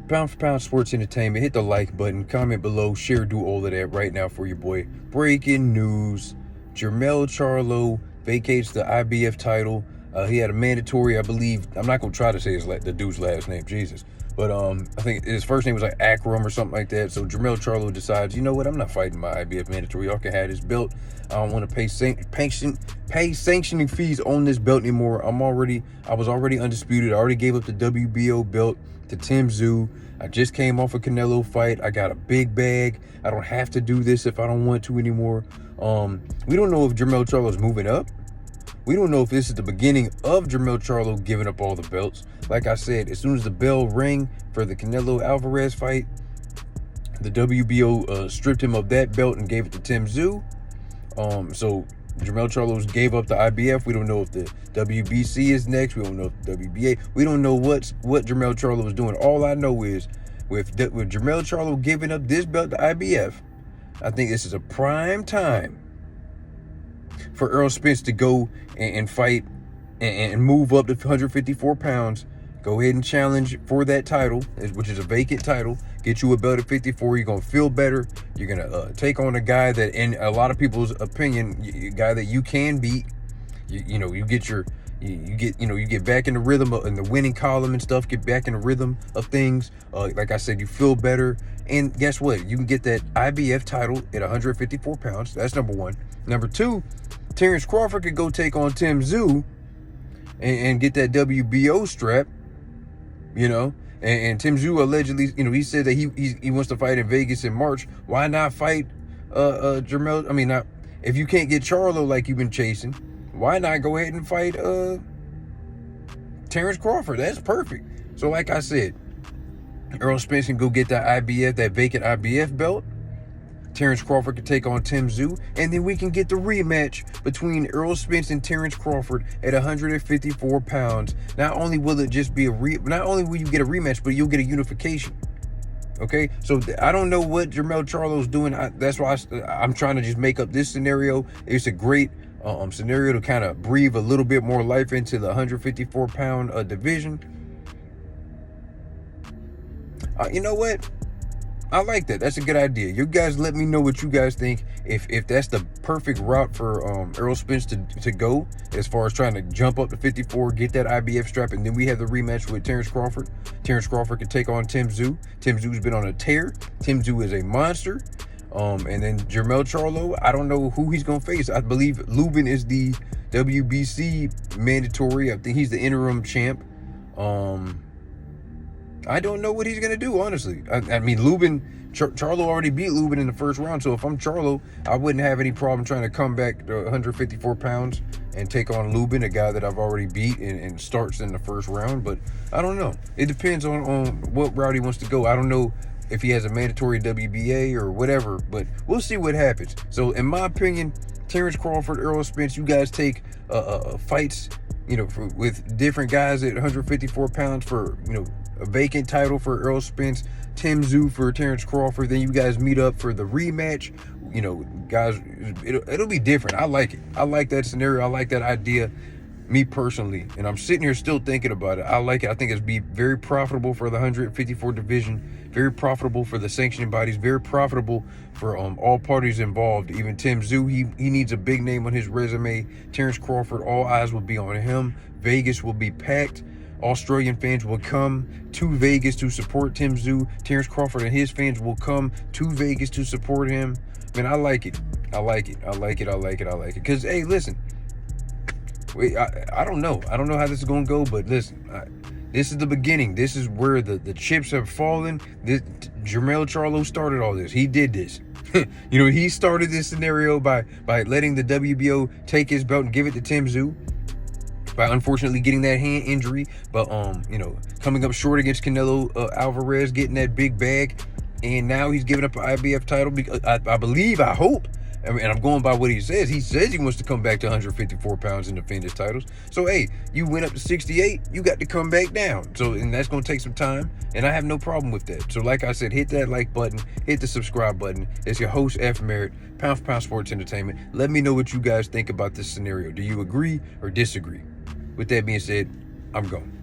Pound for Pound Sports Entertainment. Hit the like button, comment below, share, do all of that right now for your boy. Breaking news: Jermell Charlo vacates the IBF title. He had a mandatory, I believe. I'm not gonna try to say the dude's last name, Jesus. But I think his first name was like Akram or something like that. So Jermell Charlo decides, you know what? I'm not fighting my IBF mandatory. Y'all can have this belt. I don't want to pay sanctioning fees on this belt anymore. I was already undisputed. I already gave up the WBO belt to Tim Tszyu. I just came off a Canelo fight. I got a big bag. I don't have to do this if I don't want to anymore. We don't know if Jermell Charlo's moving up. We don't know if this is the beginning of Jermell Charlo giving up all the belts. Like I said, as soon as the bell rang for the Canelo Alvarez fight, the WBO stripped him of that belt and gave it to Tim Tszyu. So Jermell Charlo gave up the IBF. We don't know if the WBC is next. We don't know if the WBA. We don't know what Jermell Charlo is doing. All I know is with Jermell Charlo giving up this belt to IBF, I think this is a prime time for Errol Spence to go and fight and move up to 154 pounds. Go ahead and challenge for that title, which is a vacant title. Get you a belt at 54. You're going to feel better. You're going to take on a guy that, in a lot of people's opinion, a guy that you can beat. You get back in the rhythm in the winning column and stuff. Get back in the rhythm of things. Like I said, you feel better. And guess what? You can get that IBF title at 154 pounds. That's number one. Number two, Terence Crawford could go take on Tim Tszyu and get that WBO strap. And Tim Tszyu allegedly, he said that he wants to fight in Vegas in March. Why not fight Jermell? I mean, if you can't get Charlo like you've been chasing, why not go ahead and fight Terence Crawford? That's perfect. So like I said, Errol Spence can go get that vacant IBF belt. Terence Crawford can take on Tim Tszyu, and then we can get the rematch between Errol Spence and Terence Crawford at 154 pounds. Not only will it just be not only will you get a rematch, but you'll get a unification. Okay, so I don't know what Jermell Charlo's doing. That's why I'm trying to just make up this scenario. It's a great scenario to kind of breathe a little bit more life into the 154 pound division. You know what? I like that. That's a good idea. You guys let me know what you guys think. If that's the perfect route for Errol Spence to go, as far as trying to jump up to 54, get that IBF strap, and then we have the rematch with Terence Crawford. Terence Crawford can take on Tim Tszyu. Tim Tszyu's been on a tear. Tim Tszyu is a monster. And then Jermell Charlo, I don't know who he's going to face. I believe Lubin is the WBC mandatory. I think he's the interim champ. I don't know what he's going to do, honestly. I mean, Charlo already beat Lubin in the first round, so if I'm Charlo, I wouldn't have any problem trying to come back to 154 pounds and take on Lubin, a guy that I've already beat and starts in the first round. But I don't know. It depends on what route he wants to go. I don't know if he has a mandatory WBA or whatever, but we'll see what happens. So in my opinion, Terence Crawford, Errol Spence, you guys take fights, with different guys at 154 pounds for, a vacant title for Errol Spence, Tim Tszyu for Terence Crawford. Then you guys meet up for the rematch. Guys, it'll be different. I like it. I like that scenario. I like that idea, me personally. And I'm sitting here still thinking about it. I like it. I think it's be very profitable for the 154 division, very profitable for the sanctioning bodies, very profitable for all parties involved. Even Tim Tszyu, he needs a big name on his resume. Terence Crawford, all eyes will be on him. Vegas will be packed. Australian fans will come to Vegas to support Tim Tszyu. Terence Crawford and his fans will come to Vegas to support him. Man, I like it. I like it. I like it. I like it. I like it. Because, hey, listen. Wait, I don't know. I don't know how this is going to go, but listen. This is the beginning. This is where the chips have fallen. Jermell Charlo started all this. He did this. He started this scenario by letting the WBO take his belt and give it to Tim Tszyu, by unfortunately getting that hand injury, but coming up short against Canelo Alvarez, getting that big bag, and now he's giving up an IBF title because I hope, and I'm going by what he says. He says he wants to come back to 154 pounds and defend his titles. So hey, you went up to 68, you got to come back down. So, and that's going to take some time, and I have no problem with that. So like I said, hit that like button, hit the subscribe button. It's your host F Merritt, Pound for Pound Sports Entertainment. Let me know what you guys think about this scenario. Do you agree or disagree? With that being said, I'm gone.